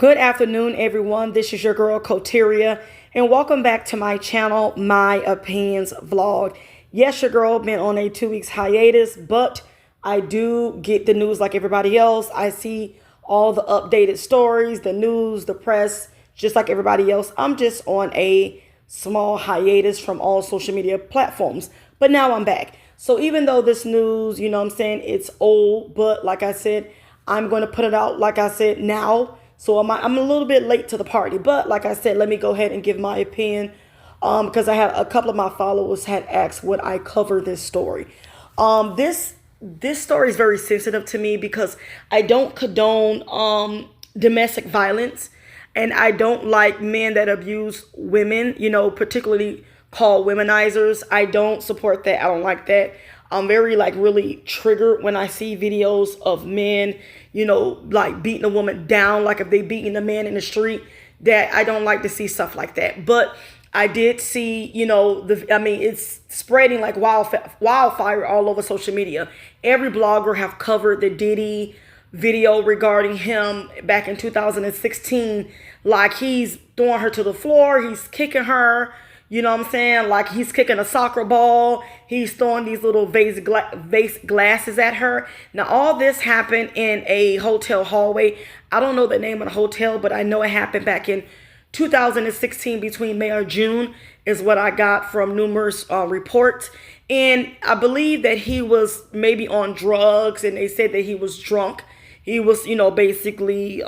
Good afternoon, everyone. This is your girl, Coteria, and welcome back to my channel, My Opinions Vlog. Yes, your girl been on a 2 weeks hiatus, but I do get the news like everybody else. I see all the updated stories, the news, the press, just like everybody else. I'm just on a small hiatus from all social media platforms, but now I'm back. So even though this news, it's old, but like I said, I'm going to put it out, like I said, now. So I'm a little bit late to the party, but like I said, let me go ahead and give my opinion because I had a couple of my followers had asked would I cover this story. This story is very sensitive to me because I don't condone domestic violence, and I don't like men that abuse women, particularly called womenizers. I don't support that. I don't like that. I'm very really triggered when I see videos of men, like beating a woman down, like if they beating a man in the street. That I don't like to see stuff like that. But I did see, it's spreading like wildfire all over social media. Every blogger have covered the Diddy video regarding him back in 2016. Like he's throwing her to the floor, he's kicking her. You know what I'm saying? Like he's kicking a soccer ball. He's throwing these little vase glasses at her. Now, all this happened in a hotel hallway. I don't know the name of the hotel, but I know it happened back in 2016 between May or June is what I got from numerous reports. And I believe that he was maybe on drugs, and they said that he was drunk. He was, basically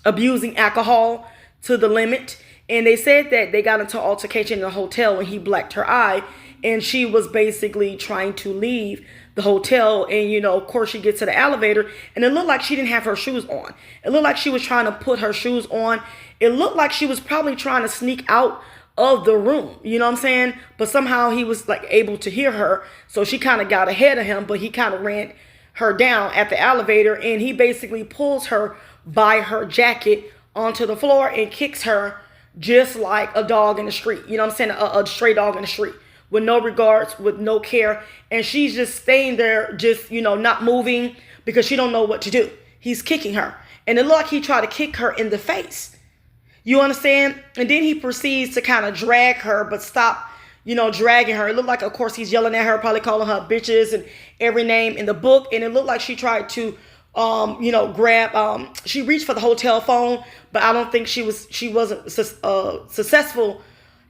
abusing alcohol to the limit. And they said that they got into an altercation in the hotel when he blacked her eye, and she was basically trying to leave the hotel. And, of course, she gets to the elevator, and it looked like she didn't have her shoes on. It looked like she was trying to put her shoes on. It looked like she was probably trying to sneak out of the room, you know what I'm saying? But somehow he was able to hear her. So she kind of got ahead of him, but he kind of ran her down at the elevator, and he basically pulls her by her jacket onto the floor and kicks her just like a dog in the street. You know what I'm saying? A stray dog in the street with no regards, with no care. And she's just staying there, just, not moving because she don't know what to do. He's kicking her. And it looked like he tried to kick her in the face. You understand? And then he proceeds to kind of drag her, but stop, dragging her. It looked like, of course, he's yelling at her, probably calling her bitches and every name in the book. And it looked like she tried to grab, she reached for the hotel phone, but I don't think she wasn't successful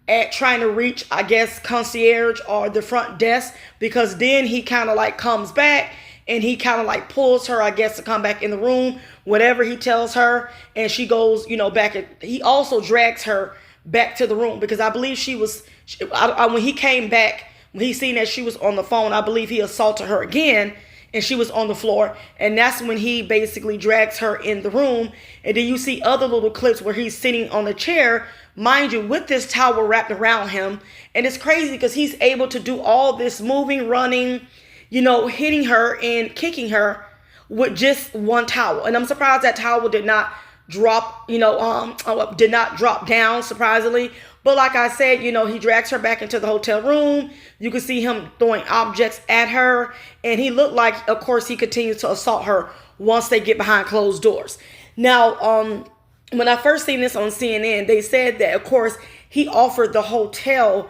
at trying to reach, I guess, concierge or the front desk, because then he kind of comes back and he kind of pulls her, I guess, to come back in the room, whatever he tells her. And she goes, back. He also drags her back to the room because I believe when he came back, when he seen that she was on the phone, I believe he assaulted her again. And she was on the floor. And that's when he basically drags her in the room. And then you see other little clips where he's sitting on a chair, mind you, with this towel wrapped around him. And it's crazy because he's able to do all this moving, running, hitting her and kicking her with just one towel. And I'm surprised that towel did not drop, did not drop down, surprisingly. But like I said, he drags her back into the hotel room. You can see him throwing objects at her. And he looked like, of course, he continues to assault her once they get behind closed doors. Now, when I first seen this on CNN, they said that, of course, he offered the hotel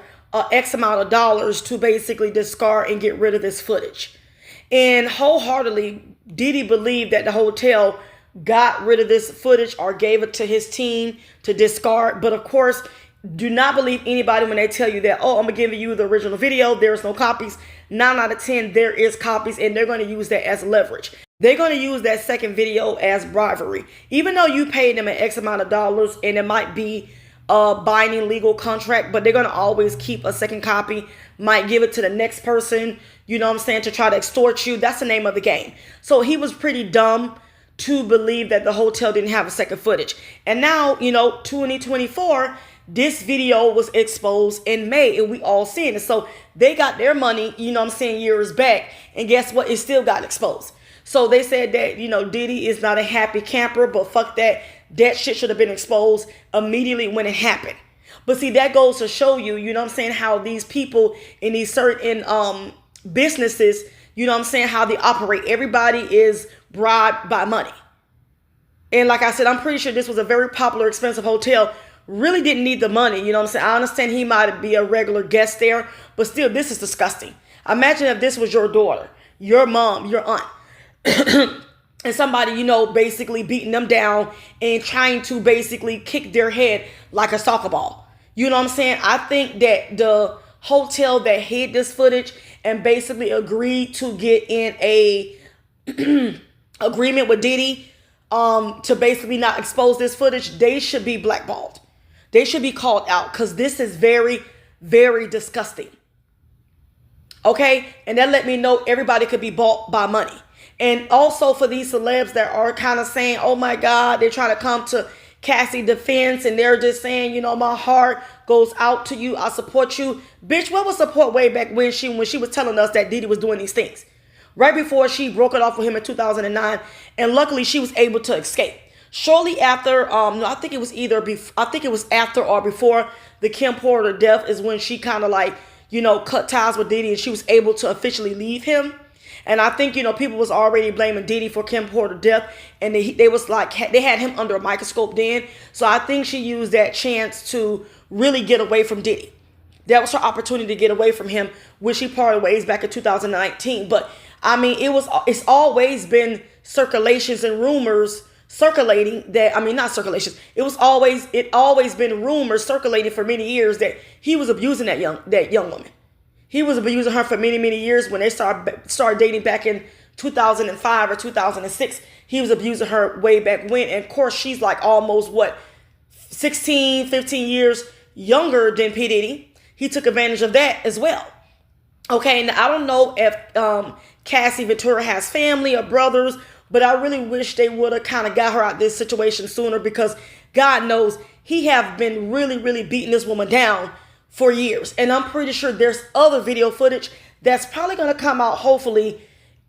X amount of dollars to basically discard and get rid of this footage. And wholeheartedly, Diddy believed that the hotel got rid of this footage or gave it to his team to discard. But of course, do not believe anybody when they tell you that, oh, I'm going to give you the original video. There's no copies. 9 out of 10, there is copies, and they're going to use that as leverage. They're going to use that second video as bribery. Even though you paid them an X amount of dollars and it might be a binding legal contract, but they're going to always keep a second copy, might give it to the next person, to try to extort you. That's the name of the game. So he was pretty dumb to believe that the hotel didn't have a second footage. And now, 2024, this video was exposed in May, and we all seen it. So they got their money, years back. And guess what? It still got exposed. So they said that, Diddy is not a happy camper, but fuck that. That shit should have been exposed immediately when it happened. But see, that goes to show you, how these people in these certain businesses, how they operate. Everybody is bribed by money. And like I said, I'm pretty sure this was a very popular, expensive hotel. Really didn't need the money. You know what I'm saying? I understand he might be a regular guest there, but still, this is disgusting. Imagine if this was your daughter, your mom, your aunt, and somebody, basically beating them down and trying to basically kick their head like a soccer ball. You know what I'm saying? I think that the hotel that hid this footage and basically agreed to get in a agreement with Diddy to basically not expose this footage, they should be blackballed. They should be called out because this is very, very disgusting. Okay? And that let me know everybody could be bought by money. And also for these celebs that are kind of saying, oh my God, they're trying to come to Cassie defense and they're just saying, my heart goes out to you. I support you. Bitch, what was support way back when she was telling us that Diddy was doing these things? Right before she broke it off with him in 2009. And luckily she was able to escape. Shortly after, I think it was after or before the Kim Porter death is when she kind of cut ties with Diddy and she was able to officially leave him. And I think, people was already blaming Diddy for Kim Porter's death. And they had him under a microscope then. So I think she used that chance to really get away from Diddy. That was her opportunity to get away from him, which she parted ways back in 2019. But I mean, it's always been circulations and rumors circulating that, not circulations. It always been rumors circulating for many years that he was abusing that young woman. He was abusing her for many, many years. When they started dating back in 2005 or 2006, he was abusing her way back when. And of course, she's like almost 16, 15 years younger than P. Diddy. He took advantage of that as well. Okay, now I don't know if Cassie Ventura has family or brothers, but I really wish they would have kind of got her out of this situation sooner because God knows he have been really, really beating this woman down for years. And I'm pretty sure there's other video footage that's probably going to come out hopefully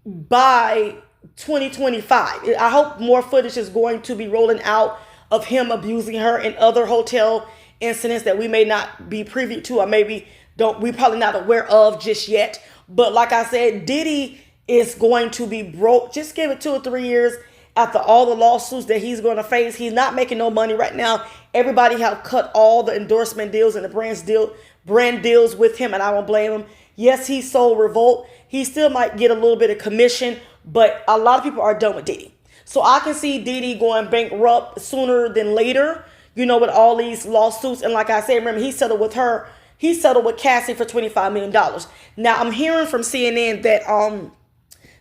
by 2025. I hope more footage is going to be rolling out of him abusing her and other hotel incidents that we may not be privy to or maybe we probably not aware of just yet. But like I said, Diddy is going to be broke. Just give it 2 or 3 years after all the lawsuits that he's going to face. He's not making no money right now. Everybody have cut all the endorsement deals and the brand deals with him, and I don't blame him. Yes, he sold Revolt. He still might get a little bit of commission, but a lot of people are done with Diddy. So I can see Diddy going bankrupt sooner than later, with all these lawsuits. And like I said, remember, he settled with her. He settled with Cassie for $25 million. Now, I'm hearing from CNN that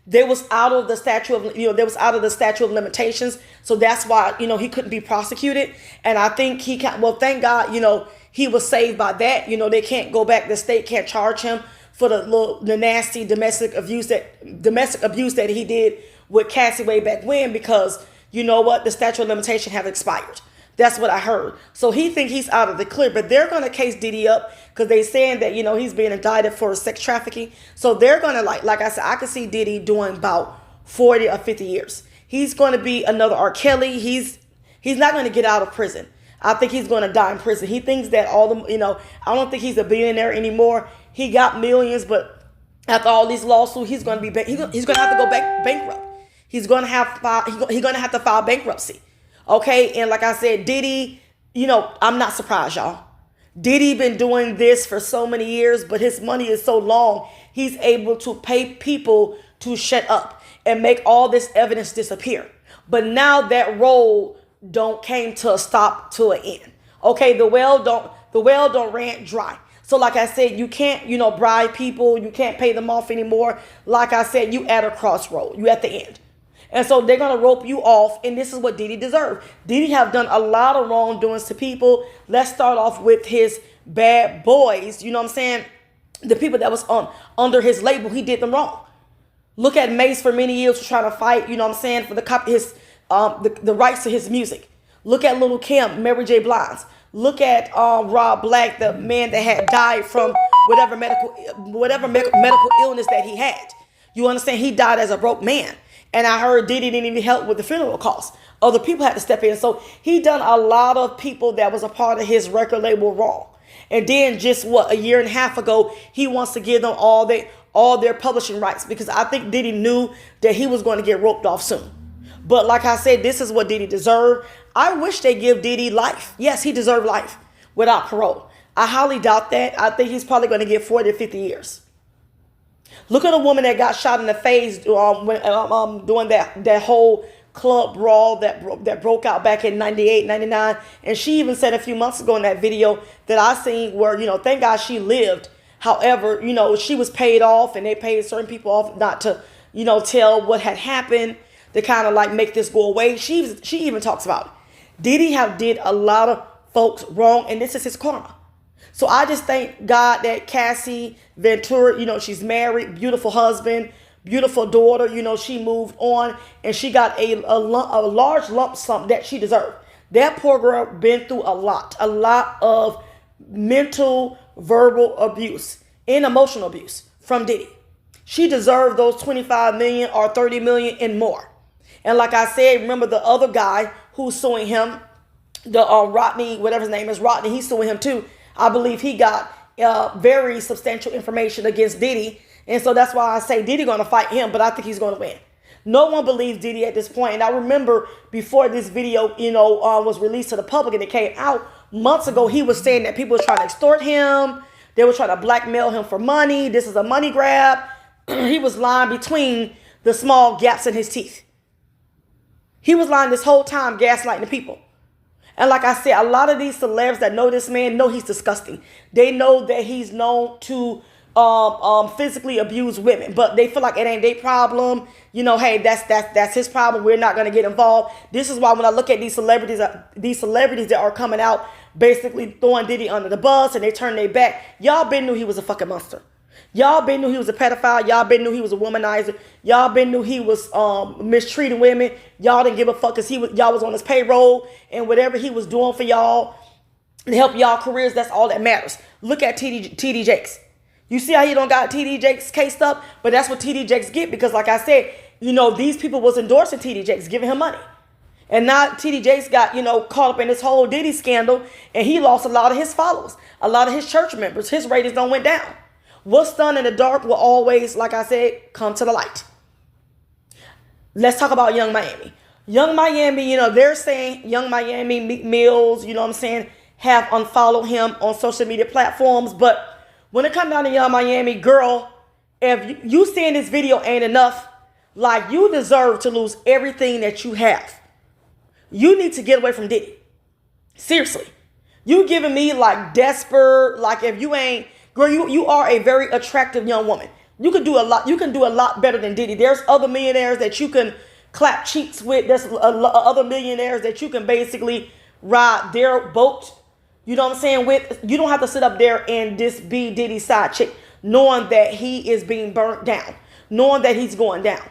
there was out of the statute of limitations. So that's why, he couldn't be prosecuted. And I think thank God, he was saved by that. They can't go back. The state can't charge him for the nasty domestic abuse that he did with Cassie way back when, because the statute of limitation have expired. That's what I heard. So he think he's out of the clear, but they're going to case Diddy up because they saying that, he's being indicted for sex trafficking. So they're going to like I said, I can see Diddy doing about 40 or 50 years. He's going to be another R. Kelly. He's not going to get out of prison. I think he's going to die in prison. He thinks that I don't think he's a billionaire anymore. He got millions, but after all these lawsuits, he's going to be, he's going to have to go bankrupt. He's going to have to file bankruptcy. Okay, and like I said, Diddy, I'm not surprised, y'all. Diddy been doing this for so many years, but his money is so long, he's able to pay people to shut up and make all this evidence disappear. But now that road came to a stop, to an end. Okay, the well don't run dry. So like I said, you can't, bribe people, you can't pay them off anymore. Like I said, you at a crossroad, you at the end. And so they're going to rope you off, and this is what Diddy deserved. Diddy have done a lot of wrongdoings to people. Let's start off with his bad boys, you know what I'm saying? The people that was under his label, he did them wrong. Look at Mace for many years trying to fight, you know what I'm saying, for the rights to his music. Look at Lil' Kim, Mary J. Blige. Look at Rob Black, the man that had died from whatever medical illness that he had. You understand? He died as a broke man. And I heard Diddy didn't even help with the funeral costs. Other people had to step in. So he done a lot of people that was a part of his record label wrong. And then just a year and a half ago, he wants to give them all their publishing rights, because I think Diddy knew that he was going to get roped off soon. But like I said, this is what Diddy deserved. I wish they give Diddy life. Yes, he deserved life without parole. I highly doubt that. I think he's probably going to get 40 to 50 years. Look at a woman that got shot in the face doing that whole club brawl that broke out back in 98, 99. And she even said a few months ago in that video that I seen where, thank God she lived. However, she was paid off, and they paid certain people off not to, tell what had happened, to kind of like make this go away. She even talks about it. Diddy did a lot of folks wrong, and this is his karma. So I just thank God that Cassie Ventura, she's married, beautiful husband, beautiful daughter. She moved on, and she got a large lump sum that she deserved. That poor girl been through a lot of mental, verbal abuse and emotional abuse from Diddy. She deserved those 25 million or 30 million and more. And like I said, remember the other guy who's suing him, the Rodney, whatever his name is, Rodney, he's suing him too. I believe he got very substantial information against Diddy. And so that's why I say Diddy going to fight him, but I think he's going to win. No one believes Diddy at this point. And I remember before this video, was released to the public and it came out months ago, he was saying that people were trying to extort him. They were trying to blackmail him for money. This is a money grab. He was lying between the small gaps in his teeth. He was lying this whole time, gaslighting the people. And like I said, a lot of these celebs that know this man know he's disgusting. They know that he's known to physically abuse women, but they feel like it ain't their problem. Hey, that's his problem. We're not going to get involved. This is why when I look at these celebrities that are coming out basically throwing Diddy under the bus and they turn their back, y'all been knew he was a fucking monster. Y'all been knew he was a pedophile. Y'all been knew he was a womanizer. Y'all been knew he was mistreating women. Y'all didn't give a fuck because y'all was on his payroll, and whatever he was doing for y'all to help y'all careers, that's all that matters. Look at TD Jakes. You see how he don't got TD Jakes cased up? But that's what TD Jakes get, because like I said, these people was endorsing TD Jakes, giving him money. And now TD Jakes got, caught up in this whole Diddy scandal, and he lost a lot of his followers, a lot of his church members. His ratings don't went down. What's done in the dark will always, like I said, come to the light. Let's talk about Young Miami. Young Miami, they're saying Young Miami, Meek Mills, have unfollowed him on social media platforms. But when it comes down to Young Miami, girl, if you seeing this video ain't enough, like, you deserve to lose everything that you have. You need to get away from Diddy. Seriously. You giving me like desperate, like if you ain't, girl, you are a very attractive young woman. You can do a lot. You can do a lot better than Diddy. There's other millionaires that you can clap cheeks with. There's other millionaires that you can basically ride their boat. You know what I'm saying? With, you don't have to sit up there and just be Diddy's side chick, knowing that he is being burnt down, knowing that he's going down.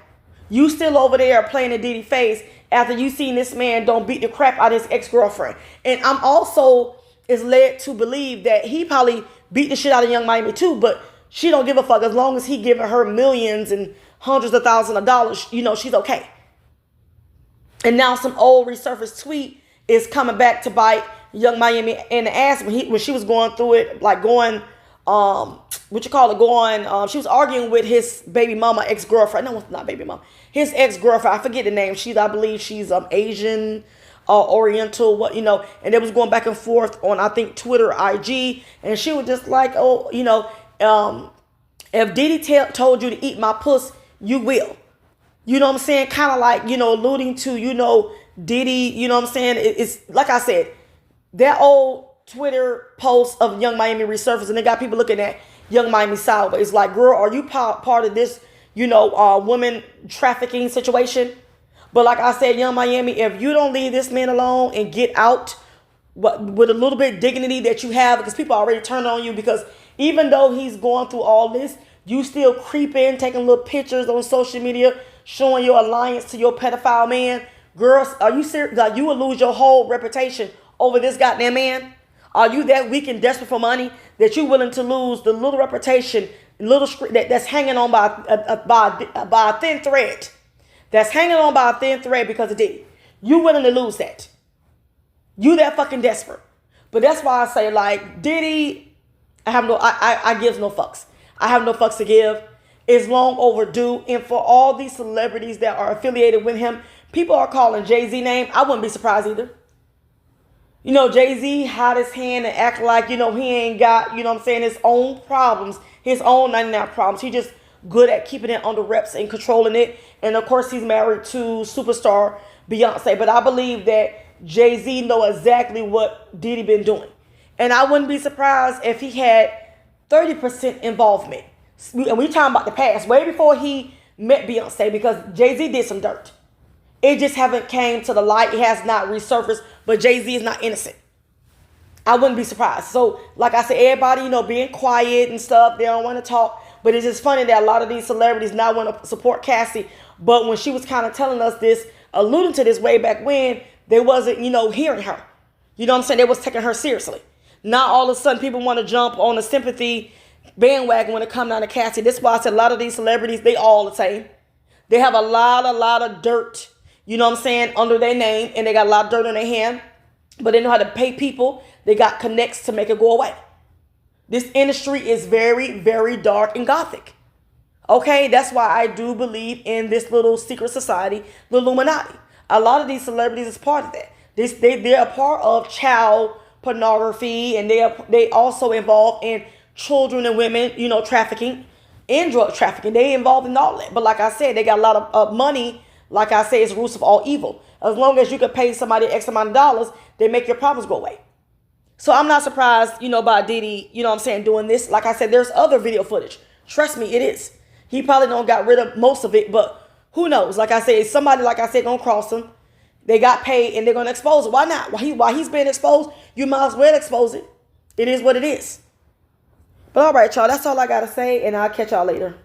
You still over there playing the Diddy face after you seen this man don't beat the crap out of his ex-girlfriend. And I'm also is led to believe that he probably beat the shit out of Young Miami too, but she don't give a fuck as long as he giving her millions and hundreds of thousands of dollars. She's okay. And now some old resurfaced tweet is coming back to bite Young Miami in the ass when she was going through it, like going, she was arguing with his baby mama, ex-girlfriend. No, not baby mama. His ex-girlfriend. I forget the name. I believe she's Asian, Oriental, and it was going back and forth on, I think, Twitter, IG, and she was just like, if Diddy told you to eat my puss, you will. You know what I'm saying? Kind of like, alluding to, Diddy, you know what I'm saying? It's like I said, that old Twitter post of Young Miami resurfaced, and they got people looking at Young Miami sideways. Like, girl, are you part of this, women trafficking situation? But like I said, Young Miami, if you don't leave this man alone and get out with a little bit of dignity that you have, because people already turned on you, because even though he's going through all this, you still creep in, taking little pictures on social media, showing your alliance to your pedophile man. Girls, are you serious? Like, you will lose your whole reputation over this goddamn man? Are you that weak and desperate for money that you're willing to lose the little reputation, that's hanging on by a thin thread? That's hanging on by a thin thread because of Diddy. You willing to lose that. You that fucking desperate. But that's why I say, like, Diddy, I gives no fucks. I have no fucks to give. It's long overdue. And for all these celebrities that are affiliated with him, People are calling Jay-Z name. I wouldn't be surprised either. You know, Jay-Z hide his hand and act like, you know, he ain't got, you know what I'm saying, his own problems, his own 99 problems. He just good at keeping it under wraps and controlling it. And of course, he's married to superstar Beyonce. But I believe that Jay-Z know exactly what Diddy been doing. And I wouldn't be surprised if he had 30% involvement. And we talking about the past, way before he met Beyonce, because Jay-Z did some dirt. It just haven't came to the light. It has not resurfaced, but Jay-Z is not innocent. I wouldn't be surprised. So, like I said, everybody, you know, being quiet and stuff, they don't want to talk. But it's just funny that a lot of these celebrities now want to support Cassie. But when she was kind of telling us this, alluding to this way back when, they wasn't, you know, hearing her. You know what I'm saying? They was taking her seriously. Now all of a sudden people want to jump on the sympathy bandwagon when it comes down to Cassie. This is why I said a lot of these celebrities, they all the same. They have a lot of dirt, you know what I'm saying, under their name, and they got a lot of dirt on their hand, but they know how to pay people. They got connects to make it go away. This industry is very, very dark and gothic. Okay, that's why I do believe in this little secret society, the Illuminati. A lot of these celebrities is part of that. They're a part of child pornography, and they also involved in children and women, you know, trafficking and drug trafficking. They involved in all that. But like I said, they got a lot of money. Like I say, it's the roots of all evil. As long as you can pay somebody X amount of dollars, they make your problems go away. So I'm not surprised, you know, by Diddy, you know what I'm saying, doing this. Like I said, there's other video footage. Trust me, it is. He probably don't got rid of most of it, but who knows? Like I said, somebody, like I said, gonna cross him. They got paid and they're gonna expose it. Why not? While he's being exposed, you might as well expose it. It is what it is. But all right, y'all, that's all I gotta say, and I'll catch y'all later.